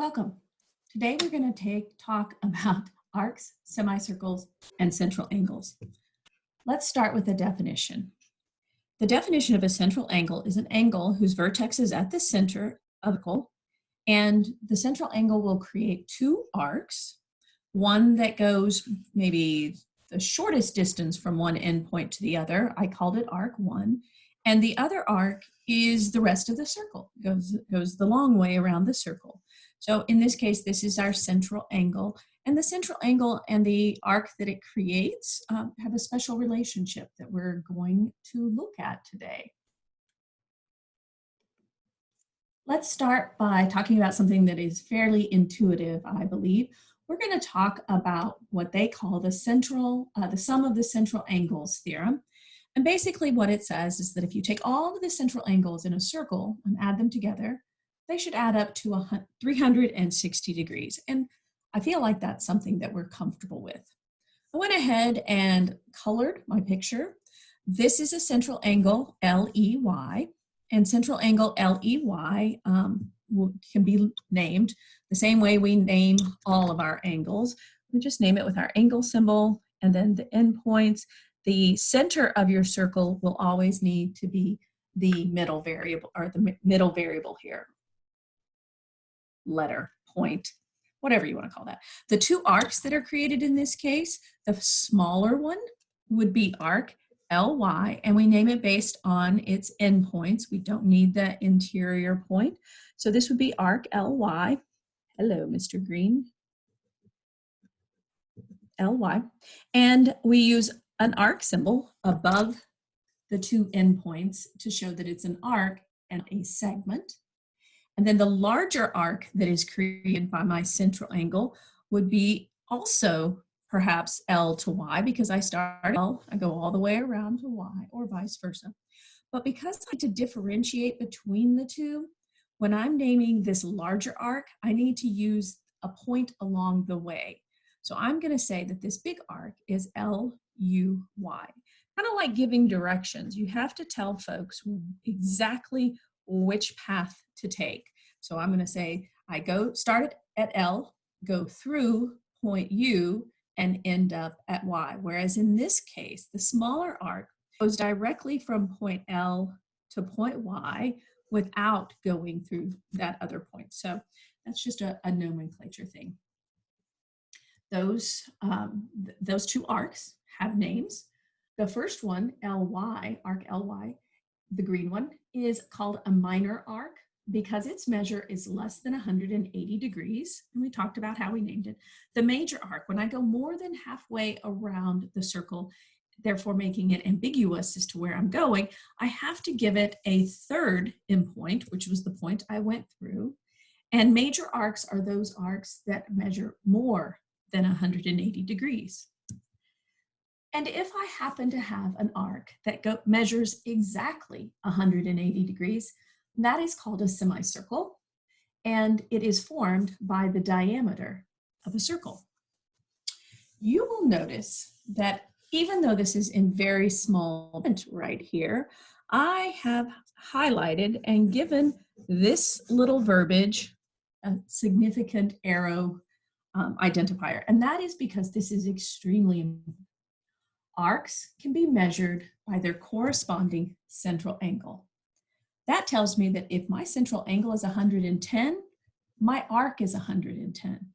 Welcome. Today we're going to talk about arcs, semicircles, and central angles. Let's start with the definition. The definition of a central angle is an angle whose vertex is at the center of a circle, and the central angle will create two arcs, one that goes maybe the shortest distance from one endpoint to the other. I called it arc 1. And the other arc is the rest of the circle, goes the long way around the circle. So in this case, this is our central angle. And the central angle and the arc that it creates have a special relationship that we're going to look at today. Let's start by talking about something that is fairly intuitive, I believe. We're going to talk about what they call the sum of the central angles theorem. And basically what it says is that if you take all of the central angles in a circle and add them together, they should add up to 360 degrees. And I feel like that's something that we're comfortable with. I went ahead and colored my picture. This is a central angle, LEY, and central angle LEY can be named the same way we name all of our angles. We just name it with our angle symbol and then the endpoints. The center of your circle will always need to be the middle variable, or the middle variable here. Letter, point, whatever you want to call that. The two arcs that are created in this case, the smaller one would be arc LY, and we name it based on its endpoints. We don't need the interior point. So this would be arc LY. Hello, Mr. Green. LY. And we use an arc symbol above the two endpoints to show that it's an arc and a segment. And then the larger arc that is created by my central angle would be also perhaps L to Y, because I start L, I go all the way around to Y, or vice versa. But because I need to differentiate between the two, when I'm naming this larger arc, I need to use a point along the way. So I'm going to say that this big arc is LUY. Kind of like giving directions. You have to tell folks exactly which path to take. So I'm going to say I start at L, go through point U, and end up at Y. Whereas in this case, the smaller arc goes directly from point L to point Y without going through that other point. So that's just a nomenclature thing. Those two arcs have names. The first one, LY, arc LY, the green one, is called a minor arc because its measure is less than 180 degrees. And we talked about how we named it. The major arc, when I go more than halfway around the circle, therefore making it ambiguous as to where I'm going, I have to give it a third endpoint, which was the point I went through. And major arcs are those arcs that measure more than 180 degrees. And if I happen to have an arc that measures exactly 180 degrees, that is called a semicircle, and it is formed by the diameter of a circle. You will notice that even though this is in very small print right here, I have highlighted and given this little verbiage a significant arrow identifier, and that is because this is extremely important. Arcs can be measured by their corresponding central angle. That tells me that if my central angle is 110, my arc is 110.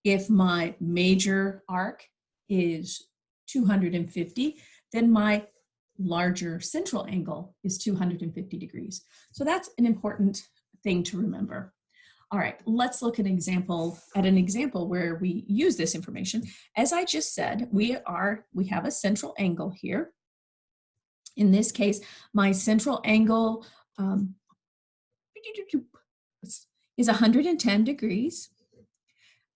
If my major arc is 250, then my larger central angle is 250 degrees. So that's an important thing to remember. All right, let's look at an example where we use this information. As I just said, we have a central angle here. In this case, my central angle is 110 degrees.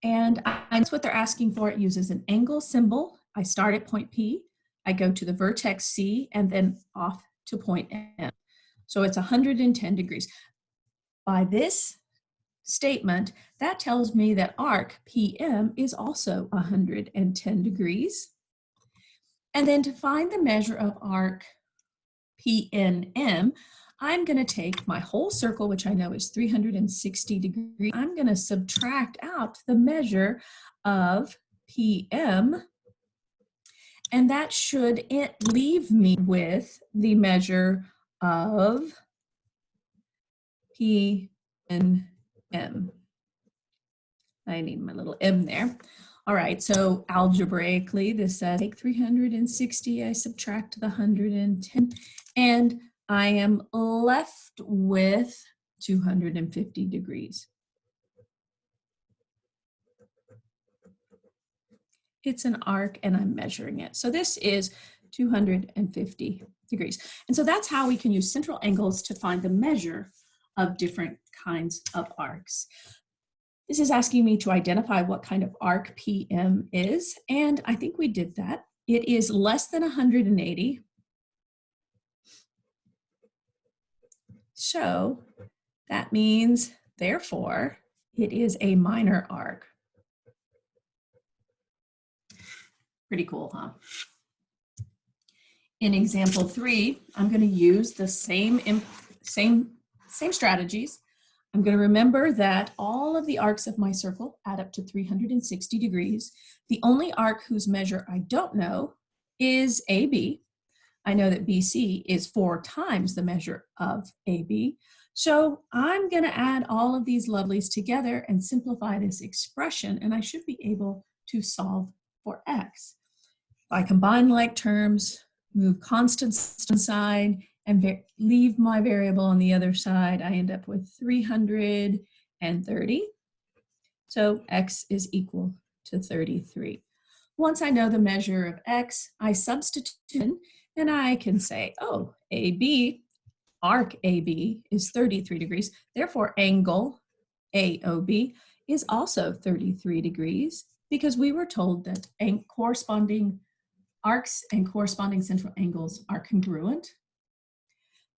And that's what they're asking for. It uses an angle symbol. I start at point P, I go to the vertex C, and then off to point M. So it's 110 degrees. By this statement, that tells me that arc PM is also 110 degrees. And then to find the measure of arc PNM, I'm going to take my whole circle, which I know is 360 degrees. I'm going to subtract out the measure of PM, and that should leave me with the measure of P and M. I need my little M there. All right, so algebraically, this says take 360, I subtract the 110, and I am left with 250 degrees. It's an arc and I'm measuring it. So this is 250 degrees. And so that's how we can use central angles to find the measure of different kinds of arcs. This is asking me to identify what kind of arc PM is, and I think we did that. It is less than 180. So that means, therefore, it is a minor arc. Pretty cool, huh? In example 3, I'm going to use the same strategies. I'm going to remember that all of the arcs of my circle add up to 360 degrees. The only arc whose measure I don't know is AB. I know that BC is 4 times the measure of AB. So I'm going to add all of these lovelies together and simplify this expression, and I should be able to solve for X. If I combine like terms, move constants aside, and leave my variable on the other side, I end up with 330. So X is equal to 33. Once I know the measure of X, I substitute in, and I can say, oh, AB, arc AB is 33 degrees. Therefore, angle AOB is also 33 degrees because we were told that corresponding arcs and corresponding central angles are congruent.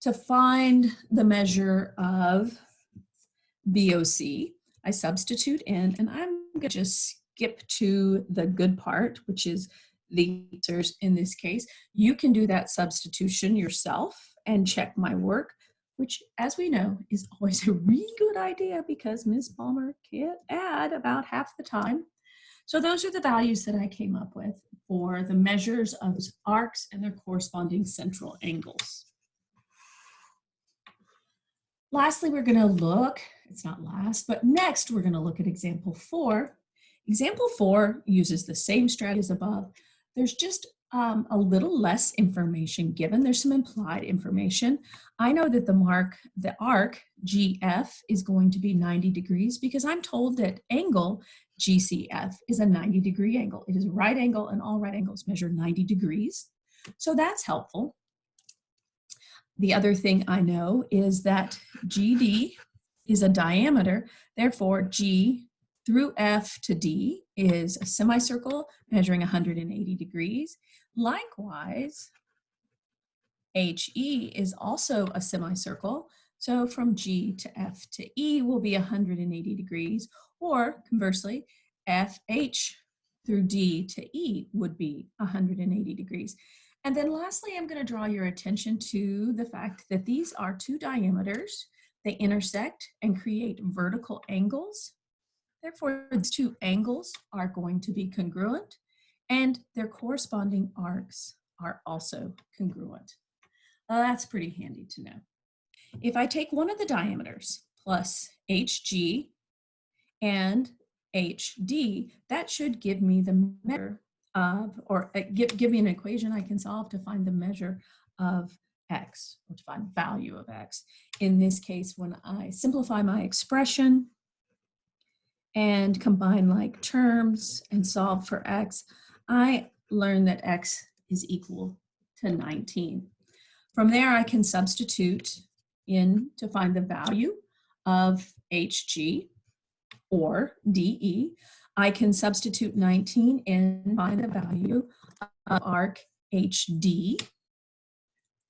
To find the measure of BOC, I substitute in, and I'm going to just skip to the good part, which is the answers in this case. You can do that substitution yourself and check my work, which, as we know, is always a really good idea because Ms. Palmer can't add about half the time. So those are the values that I came up with for the measures of arcs and their corresponding central angles. Lastly, we're going to look, it's not last, but next we're going to look at example 4. Example 4 uses the same strategy as above. There's just a little less information given. There's some implied information. I know that the arc GF is going to be 90 degrees because I'm told that angle GCF is a 90-degree angle. It is a right angle, and all right angles measure 90 degrees. So that's helpful. The other thing I know is that GD is a diameter. Therefore, G through F to D is a semicircle measuring 180 degrees. Likewise, HE is also a semicircle. So from G to F to E will be 180 degrees, or conversely, FH through D to E would be 180 degrees. And then lastly, I'm going to draw your attention to the fact that these are 2 diameters. They intersect and create vertical angles. Therefore, these 2 angles are going to be congruent, and their corresponding arcs are also congruent. That's pretty handy to know. If I take one of the diameters plus HG and HD, that should give me the measure of, or give me an equation I can solve to find the measure of X, or to find the value of X. In this case, when I simplify my expression and combine like terms and solve for X, I learn that X is equal to 19. From there, I can substitute in to find the value of HG or DE. I can substitute 19 and find the value of arc HD,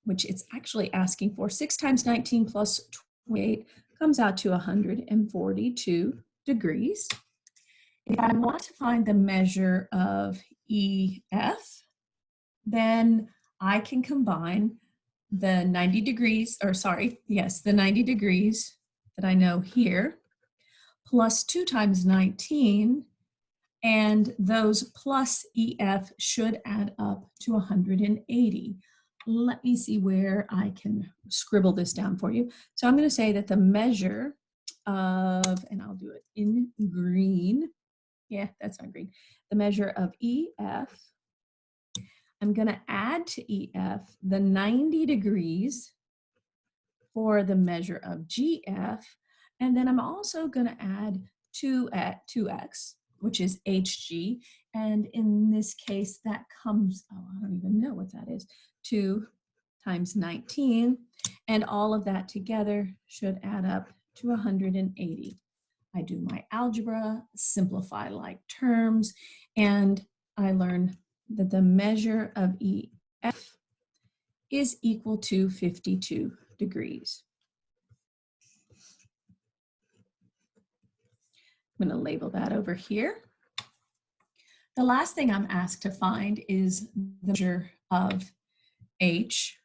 which it's actually asking for. 6 times 19 plus 28 comes out to 142 degrees. If I want to find the measure of EF, then I can combine the 90 degrees, or sorry, yes, the 90 degrees that I know here, plus 2 times 19, and those plus EF should add up to 180. Let me see where I can scribble this down for you. So I'm going to say that the measure of, and I'll do it in green. Yeah, that's not green. The measure of EF, I'm going to add to EF the 90 degrees for the measure of GF, and then I'm also going to add 2x, which is HG, and in this case that comes, oh, I don't even know what that is, 2 times 19, and all of that together should add up to 180. I do my algebra, simplify like terms, and I learn that the measure of EF is equal to 52 degrees. I'm going to label that over here. The last thing I'm asked to find is the measure of H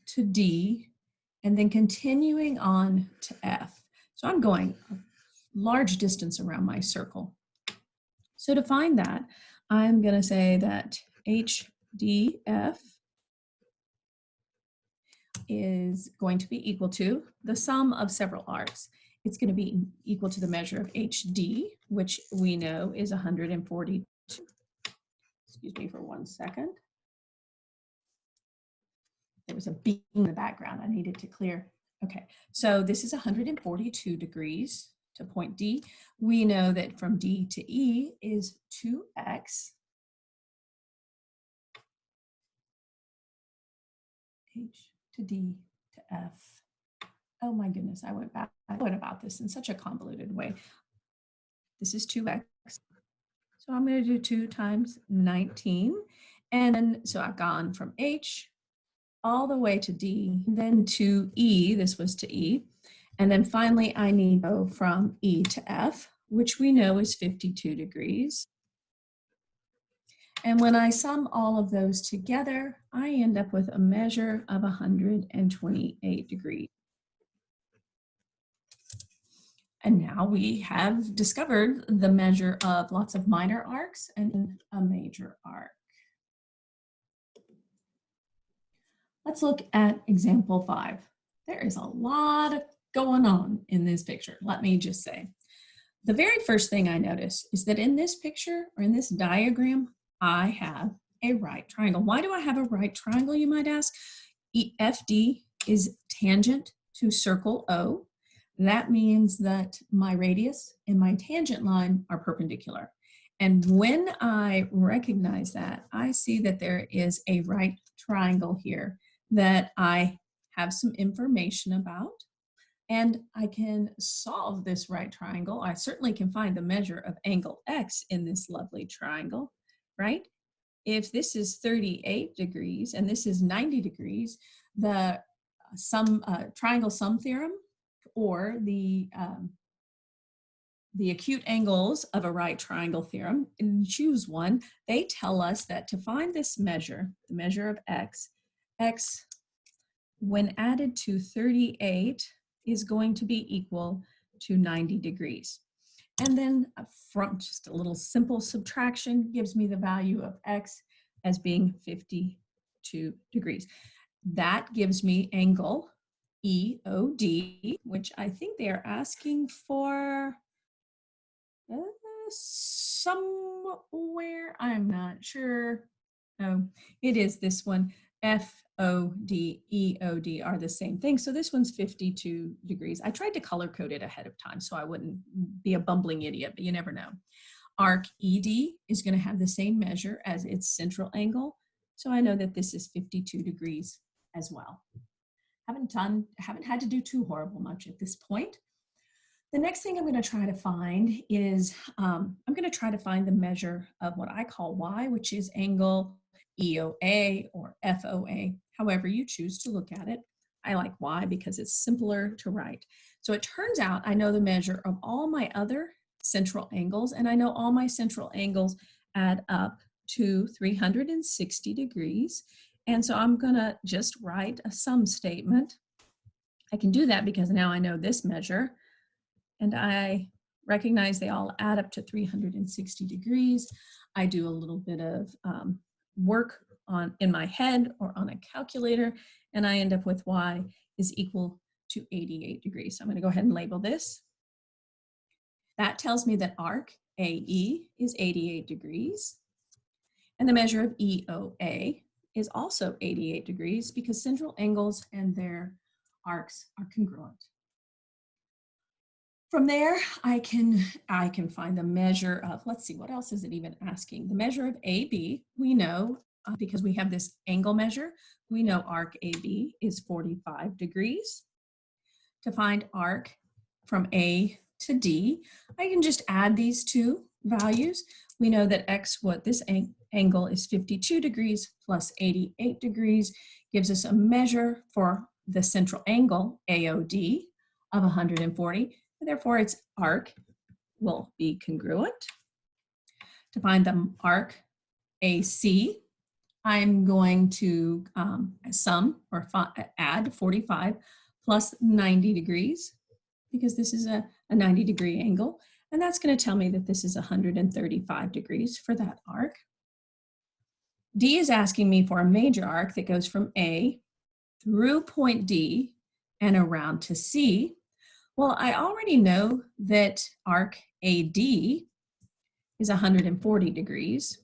to D, and then continuing on to F. So I'm going a large distance around my circle. So to find that, I'm going to say that HDF is going to be equal to the sum of several arcs. It's going to be equal to the measure of HD, which we know is 142. Excuse me for 1 second. There was a beep in the background I needed to clear. Okay, so this is 142 degrees to point D. We know that from D to E is 2x. H to D to F. Oh my goodness, I went about this in such a convoluted way. This is 2x. So I'm going to do 2 times 19. And then, so I've gone from H all the way to D, then to E, this was to E. And then finally, I need to go from E to F, which we know is 52 degrees. And when I sum all of those together, I end up with a measure of 128 degrees. And now we have discovered the measure of lots of minor arcs and a major arc. Let's look at example 5. There is a lot going on in this picture, let me just say. The very first thing I notice is that in this picture, or in this diagram, I have a right triangle. Why do I have a right triangle, you might ask? FD is tangent to circle O. That means that my radius and my tangent line are perpendicular. And when I recognize that, I see that there is a right triangle here that I have some information about. And I can solve this right triangle. I certainly can find the measure of angle X in this lovely triangle, right? If this is 38 degrees and this is 90 degrees, the triangle sum theorem, or the acute angles of a right triangle theorem, and choose one, they tell us that to find this measure, the measure of X, X when added to 38 is going to be equal to 90 degrees. And then from just a little simple subtraction gives me the value of X as being 52 degrees. That gives me angle EOD, which I think they are asking for somewhere, I'm not sure. Oh, it is this one. FOD, EOD are the same thing. So this one's 52 degrees. I tried to color code it ahead of time so I wouldn't be a bumbling idiot, but you never know. Arc ED is going to have the same measure as its central angle. So I know that this is 52 degrees as well. Haven't had to do too horrible much at this point. The next thing I'm going to try to find is, I'm going to try to find the measure of what I call Y, which is angle EOA or FOA, however you choose to look at it. I like Y because it's simpler to write. So it turns out I know the measure of all my other central angles, and I know all my central angles add up to 360 degrees. And so I'm gonna just write a sum statement. I can do that because now I know this measure, and I recognize they all add up to 360 degrees. I do a little bit of work in my head or on a calculator, and I end up with y is equal to 88 degrees. So I'm going to go ahead and label this. That tells me that arc AE is 88 degrees, and the measure of EOA is also 88 degrees because central angles and their arcs are congruent. From there, I can find the measure of, let's see, what else is it even asking? The measure of AB, we know, because we have this angle measure, we know arc AB is 45 degrees. To find arc from A to D, I can just add these two values. We know that this angle is 52 degrees plus 88 degrees, gives us a measure for the central angle, AOD, of 140. Therefore, its arc will be congruent. To find the arc AC, I'm going to sum or add 45 plus 90 degrees because this is a 90-degree angle. And that's going to tell me that this is 135 degrees for that arc. D is asking me for a major arc that goes from A through point D and around to C. Well, I already know that arc AD is 140 degrees,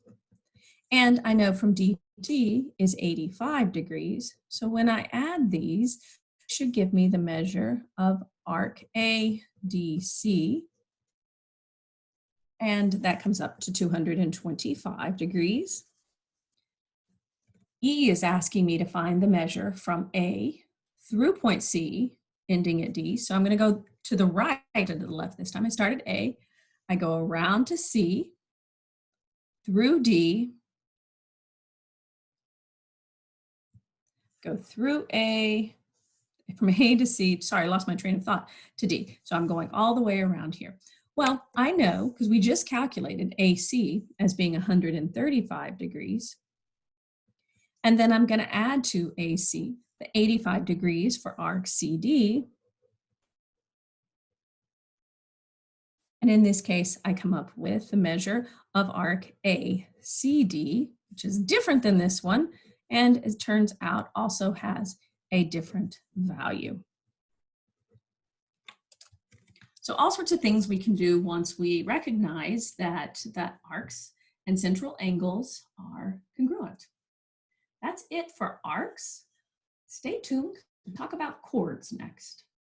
and I know from DT is 85 degrees. So when I add these, it should give me the measure of arc ADC, and that comes up to 225 degrees. E is asking me to find the measure from A through point C, ending at D. So I'm going to go to the right and to the left this time. I start at A, I go around to C, through D, go through A, from A to C, sorry, I lost my train of thought, to D. So I'm going all the way around here. Well, I know, because we just calculated AC as being 135 degrees. And then I'm going to add to AC the 85 degrees for arc CD. And in this case, I come up with the measure of arc ACD, which is different than this one, and it turns out also has a different value. So all sorts of things we can do once we recognize that arcs and central angles are congruent. That's it for arcs. Stay tuned. We'll talk about chords next.